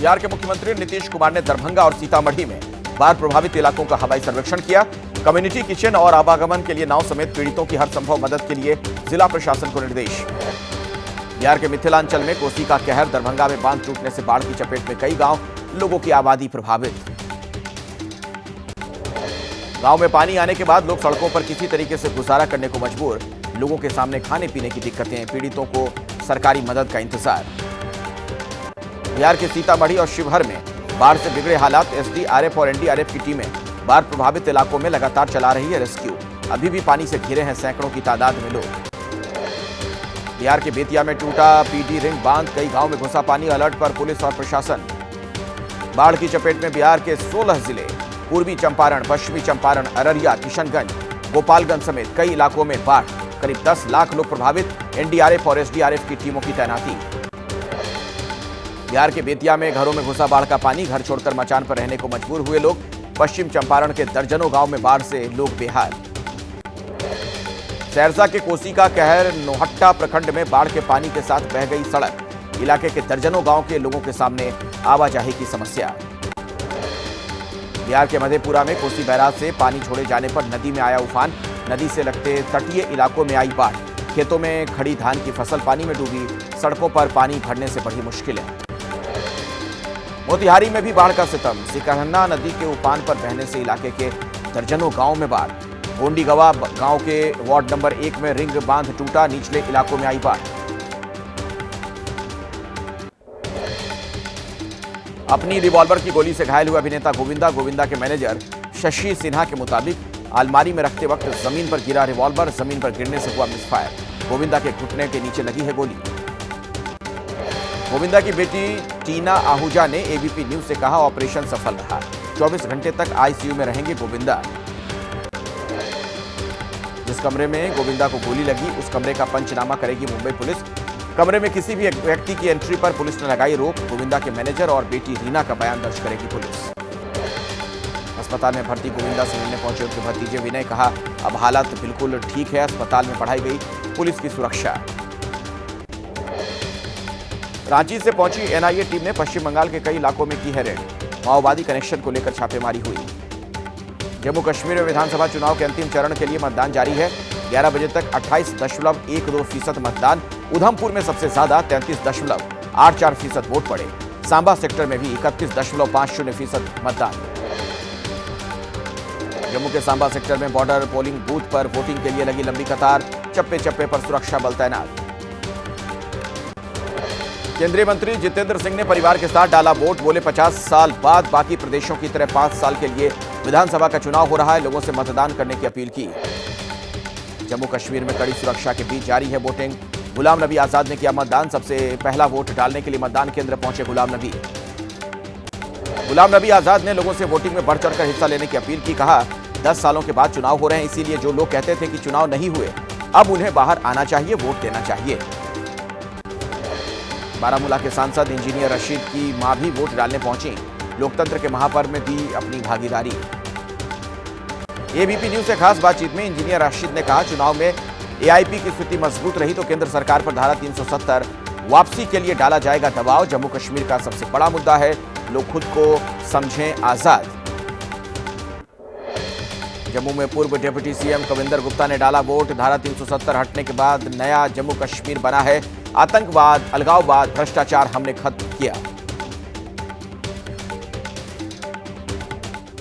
बिहार के मुख्यमंत्री नीतीश कुमार ने दरभंगा और सीतामढ़ी में बाढ़ प्रभावित इलाकों का हवाई सर्वेक्षण किया। कम्युनिटी किचन और आवागमन के लिए नाव समेत पीड़ितों की हर संभव मदद के लिए जिला प्रशासन को निर्देश। बिहार के मिथिलांचल में कोसी का कहर, दरभंगा में बांध टूटने से बाढ़ की चपेट में कई गांव, लोगों की आबादी प्रभावित। गांव में पानी आने के बाद लोग सड़कों पर किसी तरीके से गुजारा करने को मजबूर, लोगों के सामने खाने पीने की दिक्कतें, पीड़ितों को सरकारी मदद का इंतजार। बिहार के सीतामढ़ी और शिवहर में बाढ़ से बिगड़े हालात, एसडीआरएफ और एनडीआरएफ की टीमें बाढ़ प्रभावित इलाकों में लगातार चला रही है रेस्क्यू। अभी भी पानी से घिरे हैं सैकड़ों की तादाद में लोग। बिहार के बेतिया में टूटा पीडी रिंग बांध, कई गांव में घुसा पानी, अलर्ट पर पुलिस और प्रशासन। बाढ़ की चपेट में बिहार के 16 जिले, पूर्वी चंपारण, पश्चिमी चंपारण, अररिया, किशनगंज, गोपालगंज समेत कई इलाकों में बाढ़, करीब 10 लाख लोग प्रभावित, एनडीआरएफ और एसडीआरएफ की टीमों की तैनाती। बिहार के बेतिया में घरों में घुसा बाढ़ का पानी, घर छोड़कर मचान पर रहने को मजबूर हुए लोग। पश्चिम चंपारण के दर्जनों गांव में बाढ़ से लोग बेहाल। सहरसा के कोसी का कहर, नोहट्टा प्रखंड में बाढ़ के पानी के साथ बह गई सड़क, इलाके के दर्जनों गांव के लोगों के सामने आवाजाही की समस्या। बिहार के मधेपुरा में कोसी बैराज से पानी छोड़े जाने पर नदी में आया उफान, नदी से लगते तटीय इलाकों में आई बाढ़, खेतों में खड़ी धान की फसल पानी में डूबी, सड़कों पर पानी भरने से बढ़ी मुश्किलें। मोतिहारी में भी बाढ़ का सितम, सिकरहन्ना नदी के उफान पर बहने से इलाके के दर्जनों गांव में बाढ़। गोंडीगवा गांव के वार्ड नंबर 1 में रिंग बांध टूटा, निचले इलाकों में आई बाढ़। अपनी रिवॉल्वर की गोली से घायल हुआ अभिनेता गोविंदा के मैनेजर शशि सिन्हा के मुताबिक अलमारी में रखते वक्त जमीन पर गिरा रिवॉल्वर, जमीन पर गिरने से हुआ मिसफायर। गोविंदा के घुटने के नीचे लगी है गोली। गोविंदा की बेटी टीना आहूजा ने एबीपी न्यूज से कहा, ऑपरेशन सफल रहा, 24 घंटे तक आईसीयू में रहेंगे गोविंदा। जिस कमरे में गोविंदा को गोली लगी, उस कमरे का पंचनामा करेगी मुंबई पुलिस। कमरे में किसी भी व्यक्ति की एंट्री पर पुलिस ने लगाई रोक। गोविंदा के मैनेजर और बेटी रीना का बयान दर्ज करेगी पुलिस। अस्पताल में भर्ती गोविंदा से मिलने पहुंचे उनके भतीजे विनय, कहा अब हालत बिल्कुल ठीक है, अस्पताल में बढ़ाई गई पुलिस की सुरक्षा। रांची से पहुंची एनआईए टीम ने पश्चिम बंगाल के कई इलाकों में की है रेड, माओवादी कनेक्शन को लेकर छापेमारी हुई। जम्मू कश्मीर में विधानसभा चुनाव के अंतिम चरण के लिए मतदान जारी है। 11 बजे तक 28.12% मतदान, उधमपुर में सबसे ज्यादा 33.84% वोट पड़े। सांबा सेक्टर में भी 31.50% मतदान। जम्मू के सांबा सेक्टर में बॉर्डर पोलिंग बूथ पर वोटिंग के लिए लगी लंबी कतार, चप्पे चप्पे पर सुरक्षा बल तैनात। केंद्रीय मंत्री जितेंद्र सिंह ने परिवार के साथ डाला वोट, बोले 50 साल बाद बाकी प्रदेशों की तरह 5 साल के लिए विधानसभा का चुनाव हो रहा है, लोगों से मतदान करने की अपील की। जम्मू कश्मीर में कड़ी सुरक्षा के बीच जारी है वोटिंग। गुलाम नबी आजाद ने किया मतदान, सबसे पहला वोट डालने के लिए मतदान केंद्र पहुंचे गुलाम नबी आजाद ने लोगों से वोटिंग में बढ़ चढ़कर हिस्सा लेने की अपील की। कहा 10 सालों के बाद चुनाव हो रहे हैं, इसीलिए जो लोग कहते थे कि चुनाव नहीं हुए, अब उन्हें बाहर आना चाहिए, वोट देना चाहिए। बारामूला के सांसद इंजीनियर रशीद की मां भी वोट डालने पहुंची, लोकतंत्र के महापर्व में दी अपनी भागीदारी। एबीपी न्यूज से खास बातचीत में इंजीनियर रशीद ने कहा, चुनाव में एआईपी की स्थिति मजबूत रही तो केंद्र सरकार पर धारा 370 वापसी के लिए डाला जाएगा दबाव। जम्मू कश्मीर का सबसे बड़ा मुद्दा है, लोग खुद को समझें आजाद। जम्मू में पूर्व डिप्टी सीएम कविंदर गुप्ता ने डाला वोट, धारा 370 हटने के बाद नया जम्मू कश्मीर बना है, आतंकवाद, अलगाववाद, भ्रष्टाचार हमने खत्म किया।